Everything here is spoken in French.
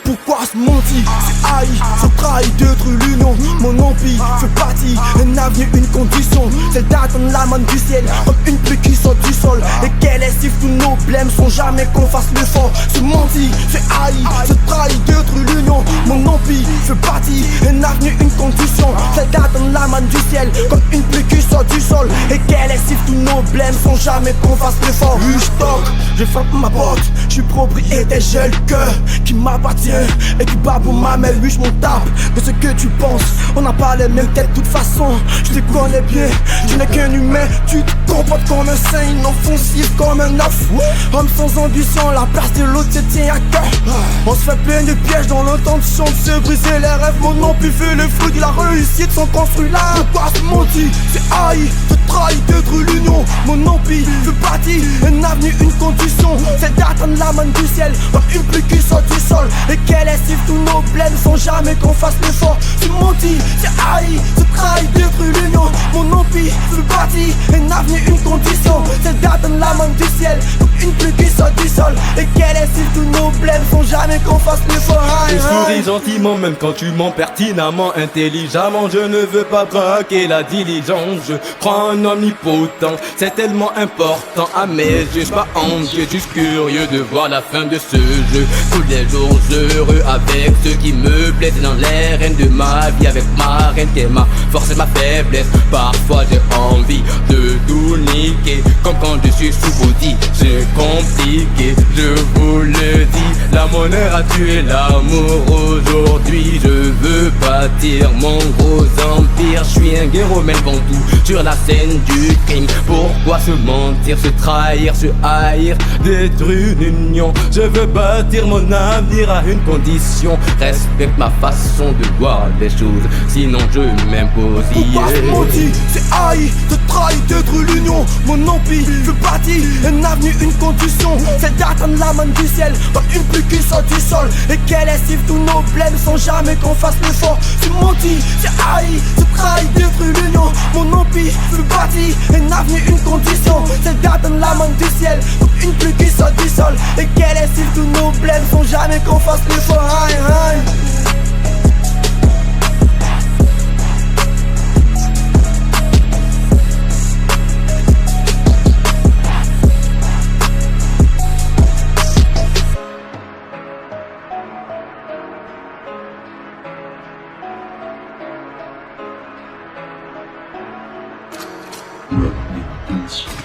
Pourquoi se mentir, c'est haï, se trahit, détruit l'union. Mon empire fait partie, un avenir, une condition. Celle d'attendre la main du ciel, comme une pluie qui sort du sol. Et quel est si tous nos blèmes sont jamais qu'on fasse l'effort. Se mentir, c'est haï, se trahit, détruit l'union. Mon empire fait partie, un avenir, une condition. Celle d'attendre la main du ciel, comme une pluie qui sort du sol. Et quel est si tous nos blèmes sont jamais qu'on fasse l'effort. Je toque, je frappe ma porte, je suis propriétaire, j'ai le cœur qui m'appartient. Et qui bat pour ma mère, oui je m'en tape de ce que tu penses. On n'a pas les mêmes têtes de toute façon. Je te connais bien, tu n'es qu'un humain. Tu te comportes comme un saint, inoffensif comme un œuf. Homme sans ambition, la place de l'autre te tient à cœur. On se fait plein de pièges dans l'intention de se briser les rêves. Mon nom puis fait le fruit de la réussite sont construits là. Pourquoi se mentir, c'est haï, te trahit, détruit l'union. Mon empire fait partie, un avenir, une condition. C'est d'attendre la main du ciel, comme une pluie qui sort du sol. Et quel est si tous nos blèmes sont jamais qu'on fasse l'effort. C'est menti, c'est haï, se trahit, détruit l'union. Mon empire fait partie, un avenir, une condition. C'est d'attendre la main du ciel, comme une pluie qui sort du sol. Et quel est si tous nos blèmes sont jamais qu'on fasse l'effort. Je souris gentiment même quand tu mens pertinemment, intelligemment. Je ne veux pas braquer la diligence. Je crois en omnipotent, c'est tellement important à mes yeux. Je suis pas envieux, juste curieux de voir la fin de ce jeu. Tous les jours heureux avec ce qui me plaît dans les rênes de ma vie. Avec ma reine qui est ma force et ma faiblesse. Parfois j'ai envie de tout niquer, comme quand je suis sous body. C'est compliqué, je vous le dis. La monnaie a tué l'amour aujourd'hui. Je veux bâtir mon gros empire. Je suis un guerrier mais avant tout sur la scène du crime. Pourquoi se mentir, se trahir, se haïr, détruire une union. Je veux bâtir mon avenir à une condition. Respecte ma façon de voir les choses, sinon je m'impose. Pourquoi se mentir, c'est haï, te trahit, détruit l'union. Mon empire fait partie, un avenir, une condition. C'est d'attendre la main du ciel, comme une pluie qui sort du sol. Et quel est si tous nos blèmes sont jamais qu'on fasse l'effort. C'est menti, c'est haï, se trahit, détruit l'union. Mon empire fait partie, un avenir, une condition. C'est d'attendre la main du ciel, comme une pluie qui sort du sol. Et quel est si tous nos blèmes sont jamais qu'on fasse l'effort. Aïe, aïe. Rap me, bitch.